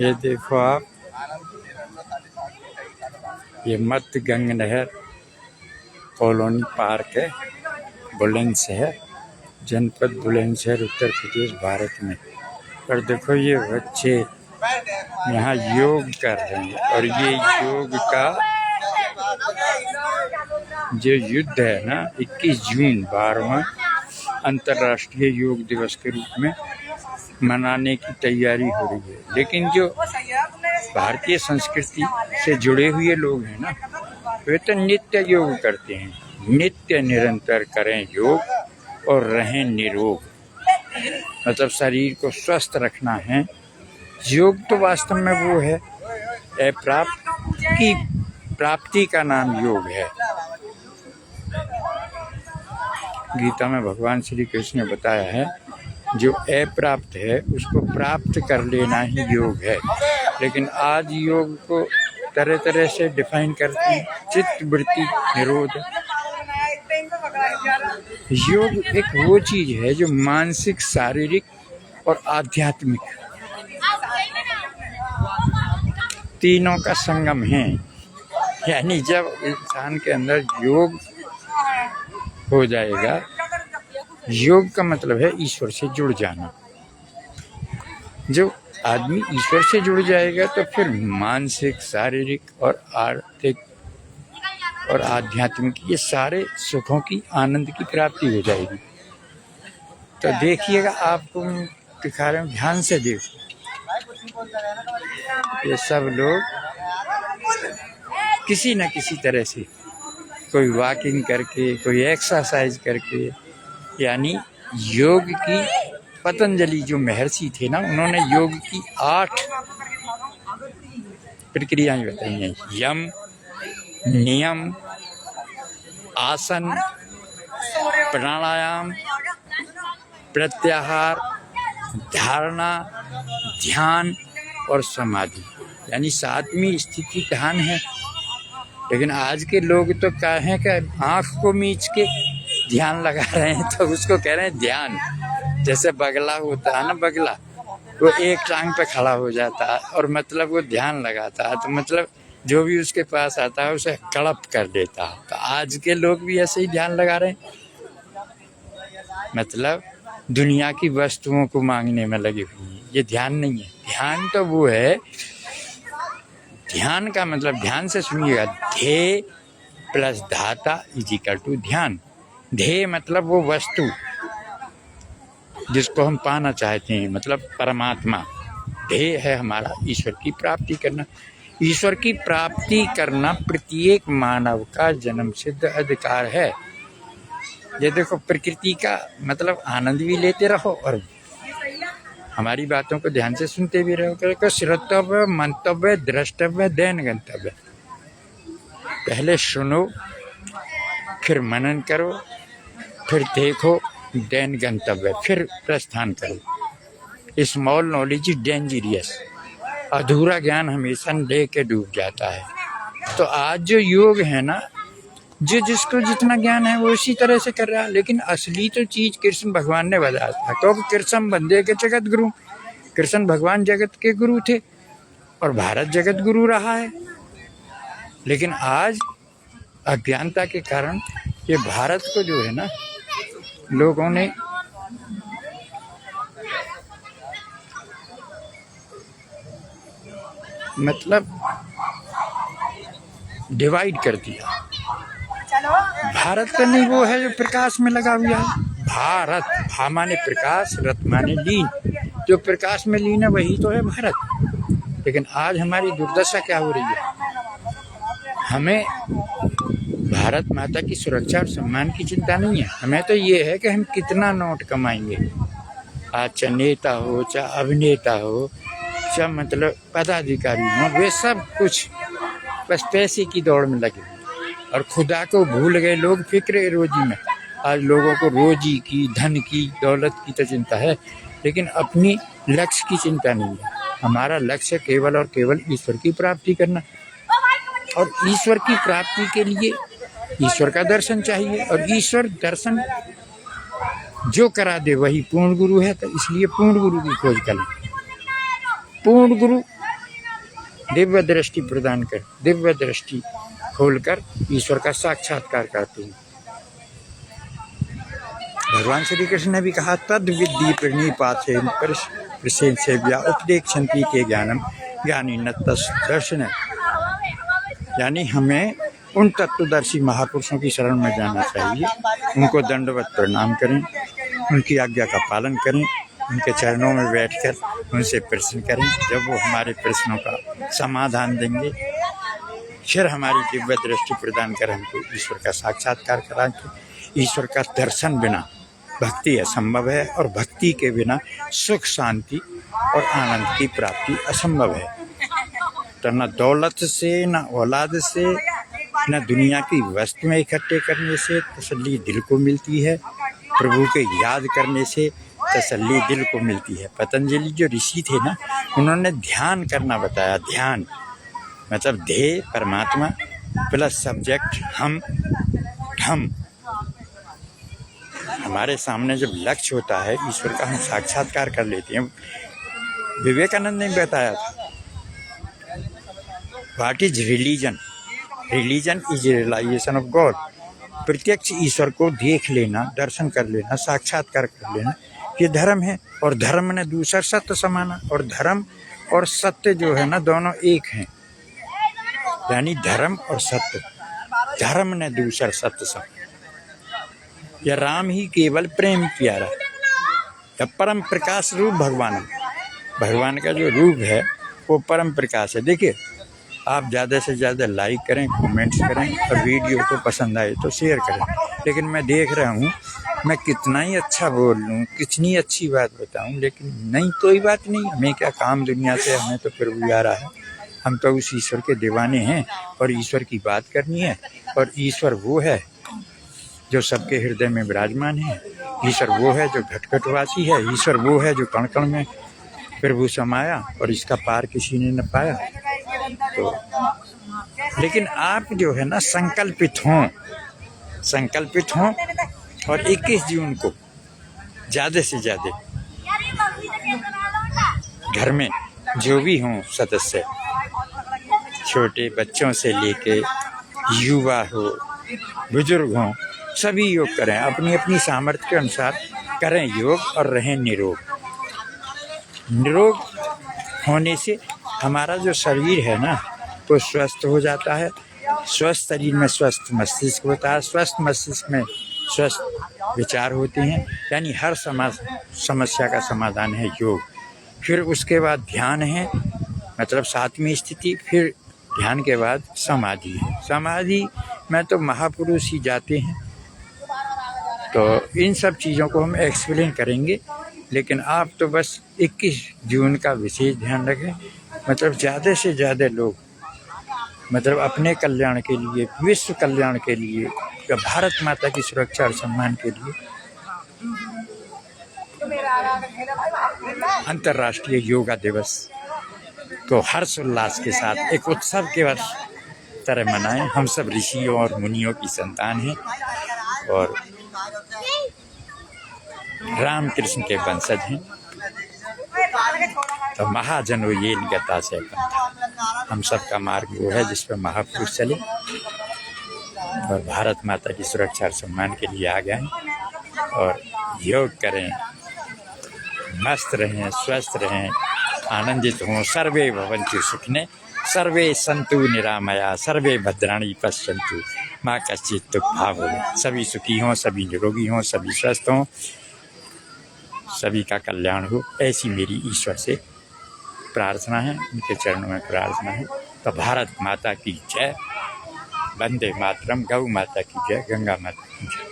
ये देखो आप, ये मध्य गंग नहर कॉलोनी पार्क है, बुलंदशहर, जनपद बुलंदशहर, उत्तर प्रदेश, भारत में। और देखो ये बच्चे यहाँ योग कर रहे हैं, और ये योग का जो युद्ध है ना, 21 जून 12वां अंतर्राष्ट्रीय योग दिवस के रूप में मनाने की तैयारी हो रही है। लेकिन जो भारतीय संस्कृति से जुड़े हुए लोग हैं ना, वे तो नित्य योग करते हैं। नित्य निरंतर करें योग और रहें निरोग, मतलब शरीर को स्वस्थ रखना है। योग तो वास्तव में वो है, प्राप्ति का नाम योग है। गीता में भगवान श्री कृष्ण ने बताया है, जो अप्राप्त है उसको प्राप्त कर लेना ही योग है। लेकिन आज योग को तरह तरह से डिफाइन करते हैं, चित्त वृत्ति निरोध। योग एक वो चीज है जो मानसिक, शारीरिक और आध्यात्मिक तीनों का संगम है। यानी जब इंसान के अंदर योग हो जाएगा, योग का मतलब है ईश्वर से जुड़ जाना। जो आदमी ईश्वर से जुड़ जाएगा तो फिर मानसिक, शारीरिक और आर्थिक और आध्यात्मिक ये सारे सुखों की, आनंद की प्राप्ति हो जाएगी। तो देखिएगा, आपको दिखा रहे हैं, ध्यान से देखो। ये सब लोग किसी न किसी तरह से, कोई वॉकिंग करके, कोई एक्सरसाइज करके, यानी योग की, पतंजलि जो महर्षि थे ना, उन्होंने योग की 8 प्रक्रियाएं बताई हैं। यम, नियम, आसन, प्राणायाम, प्रत्याहार, धारणा, ध्यान और समाधि, यानी 7वीं स्थिति ध्यान है। लेकिन आज के लोग तो क्या है कि आँख को मीच के ध्यान लगा रहे हैं, तो उसको कह रहे हैं ध्यान। जैसे बगला होता है ना, बगला वो एक टांग पे खड़ा हो जाता है और मतलब वो ध्यान लगाता है, तो मतलब जो भी उसके पास आता है उसे कड़प कर देता है। तो आज के लोग भी ऐसे ही ध्यान लगा रहे हैं, मतलब दुनिया की वस्तुओं को मांगने में लगे हुए हैं। ये ध्यान नहीं है। ध्यान तो वो है, ध्यान का मतलब, ध्यान से सुनिएगा, ध्येय प्लस धाता इजिकल टू ध्यान। ध्येय मतलब वो वस्तु जिसको हम पाना चाहते हैं, मतलब परमात्मा। ध्येय है हमारा ईश्वर की प्राप्ति करना। ईश्वर की प्राप्ति करना प्रत्येक मानव का जन्म सिद्ध अधिकार है। ये देखो, प्रकृति का मतलब आनंद भी लेते रहो और हमारी बातों को ध्यान से सुनते भी रहो। श्रोतव्य, मंतव्य, द्रष्टव्य, देन गंतव्य। पहले सुनो, फिर मनन करो, फिर देखो, देन गंतव्य, फिर प्रस्थान करो। Small knowledge is dangerous. अधूरा ज्ञान हमेशा लेके डूब जाता है। तो आज जो योग है ना, जो जिसको जितना ज्ञान है वो इसी तरह से कर रहा है। लेकिन असली तो चीज कृष्ण भगवान ने बताया था, क्योंकि कृष्ण बंदे के जगत गुरु। कृष्ण भगवान जगत के गुरु थे और भारत जगत गुरु रहा है। लेकिन आज अज्ञानता के कारण ये भारत को जो है ना, लोगों ने मतलब डिवाइड कर दिया। भारत तो नहीं वो है जो प्रकाश में लगा हुआ है। भारत, भा माने प्रकाश, रत माने लीन, जो प्रकाश में लीन है वही तो है भारत। लेकिन आज हमारी दुर्दशा क्या हो रही है, हमें भारत माता की सुरक्षा और सम्मान की चिंता नहीं है। हमें तो ये है कि हम कितना नोट कमाएंगे। आज चाहे नेता हो, चाहे अभिनेता हो, चाहे मतलब पदाधिकारी हो, वे सब कुछ बस पैसे की दौड़ में लगे और खुदा को भूल गए लोग फिक्र रोजी में। आज लोगों को रोजी की, धन की, दौलत की तो चिंता है, लेकिन अपनी लक्ष्य की चिंता नहीं है। हमारा लक्ष्य केवल और केवल ईश्वर की प्राप्ति करना, और ईश्वर की प्राप्ति के लिए ईश्वर का दर्शन चाहिए। और ईश्वर दर्शन जो करा दे वही पूर्ण गुरु है। तो इसलिए पूर्ण गुरु की खोज करें। पूर्ण गुरु दिव्य दृष्टि प्रदान कर, दिव्य दृष्टि खोलकर ईश्वर का साक्षात्कार करते हैं। भगवान श्री कृष्ण ने भी कहा, तद विद्धि प्रणिपाते प्रशंसेव्या उपदेक्षन्ति के ज्ञानम ज्ञानी न तद्दर्शन। यानी हमें उन तत्वदर्शी महापुरुषों की शरण में जाना चाहिए, उनको दंडवत प्रणाम करें, उनकी आज्ञा का पालन करें, उनके चरणों में बैठकर उनसे प्रश्न करें। जब वो हमारे प्रश्नों का समाधान देंगे, फिर हमारी दिव्य दृष्टि प्रदान कर हमको ईश्वर का साक्षात्कार कराएंगे। ईश्वर का दर्शन बिना भक्ति असंभव है, और भक्ति के बिना सुख शांति और आनंद की प्राप्ति असंभव है। तो न दौलत से, न औलाद से, न दुनिया की वस्तुएं इकट्ठे करने से तसल्ली दिल को मिलती है, प्रभु के याद करने से तसल्ली दिल को मिलती है। पतंजलि जो ऋषि थे ना, उन्होंने ध्यान करना बताया। ध्यान मतलब ध्येय परमात्मा प्लस सब्जेक्ट हम। हमारे सामने जब लक्ष्य होता है ईश्वर का, हम साक्षात्कार कर लेते हैं। विवेकानंद ने बताया था, what is religion? Religion is realization of God. प्रत्यक्ष ईश्वर को देख लेना, दर्शन कर लेना, साक्षात्कार कर लेना, ये धर्म है। और धर्म ने दूसरा सत्य समाना, और धर्म और सत्य जो है ना, दोनों एक हैं। यानी धर्म और सत्य, धर्म ने दूसरा सत्य समाना। या राम ही केवल प्रेम प्यारा, या परम प्रकाश रूप भगवान का जो रूप है वो परम प्रकाश है। देखिए, आप ज़्यादा से ज़्यादा लाइक करें, कमेंट्स करें, और वीडियो को पसंद आए तो शेयर करें। लेकिन मैं देख रहा हूँ, मैं कितना ही अच्छा बोल लूँ, कितनी अच्छी बात बताऊँ, लेकिन नहीं, कोई बात नहीं, हमें क्या काम दुनिया से, हमें तो प्रभु आ रहा है। हम तो उस ईश्वर के दीवाने हैं, और ईश्वर की बात करनी है। और ईश्वर वो है जो सबके हृदय में विराजमान है। ईश्वर वो है जो घटघटवासी है। ईश्वर वो है जो कण कण में प्रभु समाया, और इसका पार किसी ने न पाया। तो लेकिन आप जो है ना, संकल्पित हों, और 21 जून को ज़्यादा से ज़्यादा घर में जो भी हों सदस्य, छोटे बच्चों से लेके युवा हो, बुजुर्ग हों, सभी योग करें। अपनी अपनी सामर्थ्य के अनुसार करें योग, और रहें निरोग। निरोग होने से हमारा जो शरीर है ना, वो स्वस्थ हो जाता है। स्वस्थ शरीर में स्वस्थ मस्तिष्क होता है, स्वस्थ मस्तिष्क में स्वस्थ विचार होते हैं। यानी हर समस्या का समाधान है योग। फिर उसके बाद ध्यान है, मतलब 7वीं स्थिति। फिर ध्यान के बाद समाधि है। समाधि में तो महापुरुष ही जाते हैं। तो इन सब चीज़ों को हम एक्सप्लेन करेंगे, लेकिन आप तो बस 21 जून का विशेष ध्यान रखें। मतलब ज़्यादा से ज़्यादा लोग, मतलब अपने कल्याण के लिए, विश्व कल्याण के लिए, या भारत माता की सुरक्षा और सम्मान के लिए अंतर्राष्ट्रीय योगा दिवस को हर्षोल्लास के साथ एक उत्सव के तरह मनाएं। हम सब ऋषियों और मुनियों की संतान हैं, और राम कृष्ण के वंशज हैं। तो महाजनो ये गता से पंथा, हम सब का मार्ग वो है जिस पर महापुरुष चले, और भारत माता की सुरक्षा और सम्मान के लिए आ गए। और योग करें, मस्त रहें, स्वस्थ रहें, आनंदित हों। सर्वे भवन्तु सुखिनः, सर्वे सन्तु निरामया, सर्वे भद्राणि पश्यन्तु माँ कश्चित् दुःखभाग् भवेत्। सभी सुखी हों, सभी निरोगी हों, सभी स्वस्थ हों, सभी का कल्याण हो, ऐसी मेरी ईश्वर से प्रार्थना है, उनके चरणों में प्रार्थना है। तो भारत माता की जय, वंदे मातरम, गौ माता की जय, गंगा माता की जय।